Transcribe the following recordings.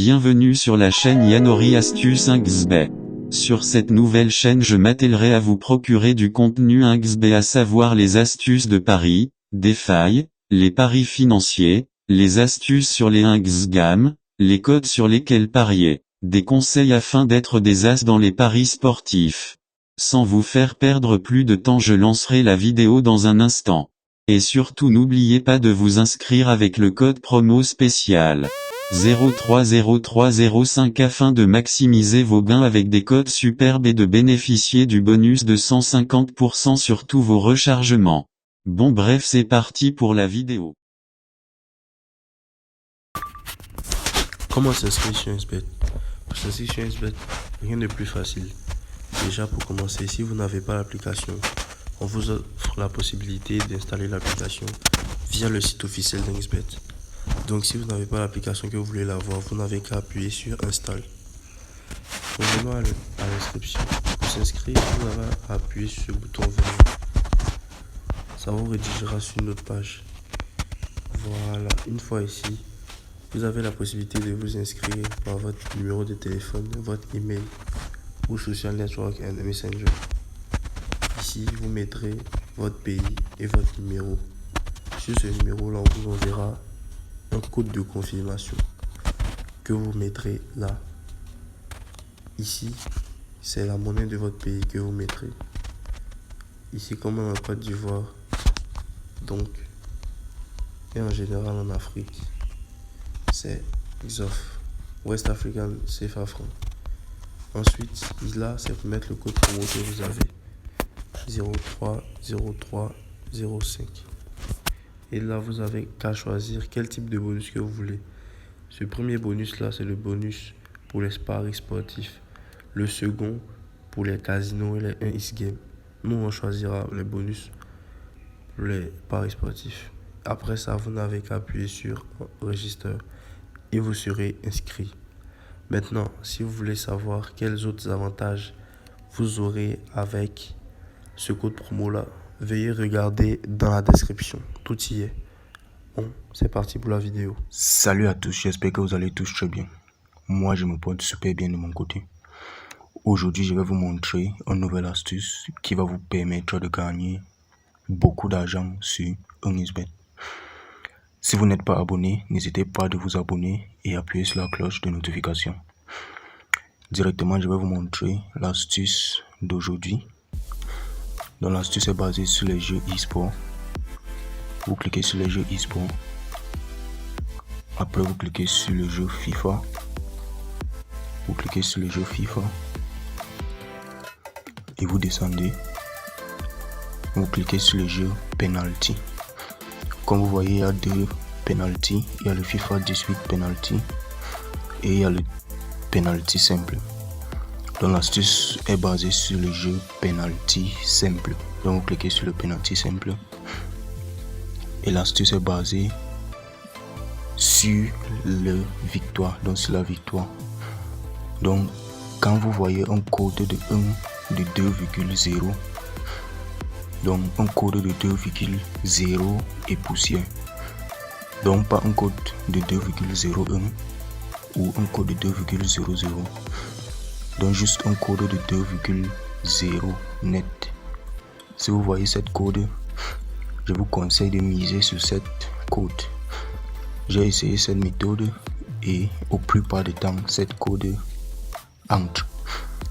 Bienvenue sur la chaîne Yanori Astuces XB. Sur cette nouvelle chaîne je m'attellerai à vous procurer du contenu XB, à savoir les astuces de paris, des failles, les paris financiers, les astuces sur les XGAM, les codes sur lesquels parier, des conseils afin d'être des as dans les paris sportifs. Sans vous faire perdre plus de temps, je lancerai la vidéo dans un instant. Et surtout n'oubliez pas de vous inscrire avec le code promo spécial 030305 afin de maximiser vos gains avec des codes superbes et de bénéficier du bonus de 150% sur tous vos rechargements. Bon bref, c'est parti pour la vidéo. Comment s'inscrire sur XBET? Pour s'inscrire sur XBET, rien de plus facile. Déjà, pour commencer, si vous n'avez pas l'application, on vous offre la possibilité d'installer l'application via le site officiel d'XBET. Donc si vous n'avez pas l'application que vous voulez l'avoir, vous n'avez qu'à appuyer sur Install. Revenons à l'inscription. Pour s'inscrire, vous avez à appuyer sur ce bouton vert. Ça vous redirigera sur une autre page. Voilà, une fois ici, vous avez la possibilité de vous inscrire par votre numéro de téléphone, votre email ou social network and messenger. Ici, vous mettrez votre pays et votre numéro. Sur ce numéro-là, on vous enverra un code de confirmation que vous mettrez là. Ici, c'est la monnaie de votre pays que vous mettrez. Ici, comme en Côte d'Ivoire, donc, et en général en Afrique, c'est XOF, West African CFA franc. Ensuite, là, c'est pour mettre le code promo que vous avez, 030305. Et là, vous avez qu'à choisir quel type de bonus que vous voulez. Ce premier bonus-là, c'est le bonus pour les paris sportifs. Le second, pour les casinos et les 1x games. Nous, on choisira les bonus pour les paris sportifs. Après ça, vous n'avez qu'à appuyer sur Register et vous serez inscrit. Maintenant, si vous voulez savoir quels autres avantages vous aurez avec ce code promo-là, veuillez regarder dans la description. Tout y est. Bon, c'est parti pour la vidéo. Salut à tous, j'espère que vous allez tous très bien. Moi, je me porte super bien de mon côté. Aujourd'hui, je vais vous montrer une nouvelle astuce qui va vous permettre de gagner beaucoup d'argent sur XBET. Si vous n'êtes pas abonné, n'hésitez pas de vous abonner et appuyer sur la cloche de notification. Directement, je vais vous montrer l'astuce d'aujourd'hui. Donc l'astuce est basée sur les jeux e-sport. Vous cliquez sur les jeux e-sport. Après vous cliquez sur le jeu FIFA. Vous cliquez sur le jeu FIFA. Et vous descendez. Vous cliquez sur le jeu penalty. Comme vous voyez, il y a deux penalty. Il y a le FIFA 18 penalty. Et il y a le penalty simple. Donc l'astuce est basée sur le jeu penalty simple. Donc vous cliquez sur le penalty simple. Et l'astuce est basée sur le victoire. Donc sur la victoire. Donc quand vous voyez un code de 2,0. Donc un code de 2,0 et poussière. Donc pas un code de 2,01 ou un code de 2,00. Donc juste un code de 2,0 net. Si vous voyez cette code, je vous conseille de miser sur cette code. J'ai essayé cette méthode et au plupart du temps, cette code entre.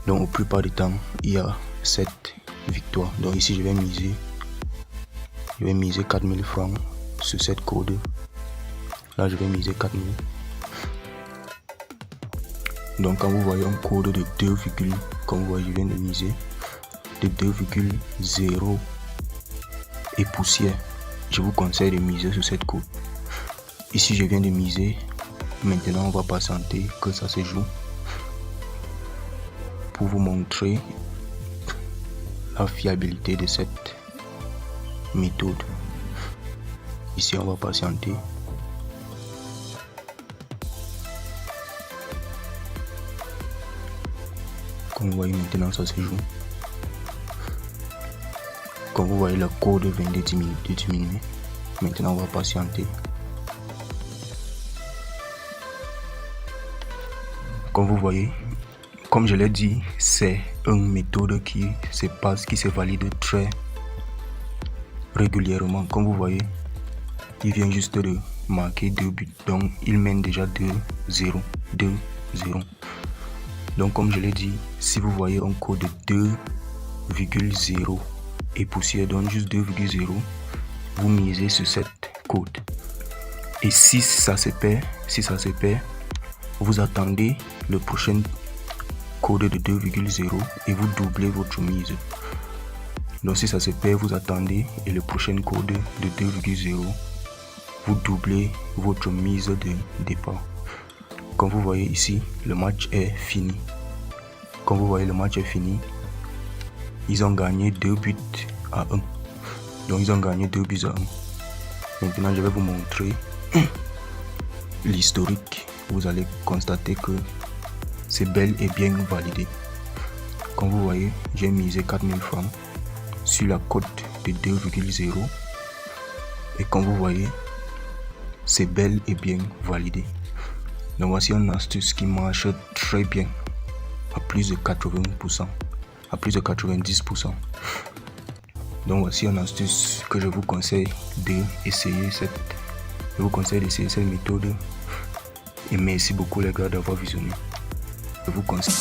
Donc au plupart du temps, il y a cette victoire. Donc ici, je vais miser 4000 francs sur cette code. Là, je vais miser 4000. Donc quand vous voyez un code de 2, comme vous voyez, je viens de miser de 2,0 et poussière, je vous conseille de miser sur cette code. Ici je viens de miser. Maintenant on va patienter que ça se joue pour vous montrer la fiabilité de cette méthode. Ici on va patienter. Comme vous voyez, maintenant ça se joue. Comme vous voyez, le code vient de diminuer. Maintenant on va patienter. Comme vous voyez, comme je l'ai dit, c'est une méthode qui se valide très régulièrement. Comme vous voyez, il vient juste de marquer 2 buts. Donc, il mène déjà 2-0. 2-0. Donc, comme je l'ai dit, si vous voyez un code de 2,0 et poussière donne juste 2,0, vous misez sur cette code. Et si ça se perd, vous attendez le prochain code de 2,0 et vous doublez votre mise. Donc si ça se perd, vous attendez et le prochain code de 2,0, vous doublez votre mise de départ. Comme vous voyez ici, le match est fini. Comme vous voyez, le match est fini. Ils ont gagné 2 buts à 1. Donc ils ont gagné 2 buts à 1. Maintenant, je vais vous montrer l'historique. Vous allez constater que c'est bel et bien validé. Comme vous voyez, j'ai misé 4000 francs sur la cote de 2,0. Et comme vous voyez, c'est bel et bien validé. Donc voici une astuce qui marche très bien à plus de 80%, à plus de 90%. Donc voici une astuce que je vous conseille d'essayer cette méthode. Et merci beaucoup les gars d'avoir visionné. Je vous conseille.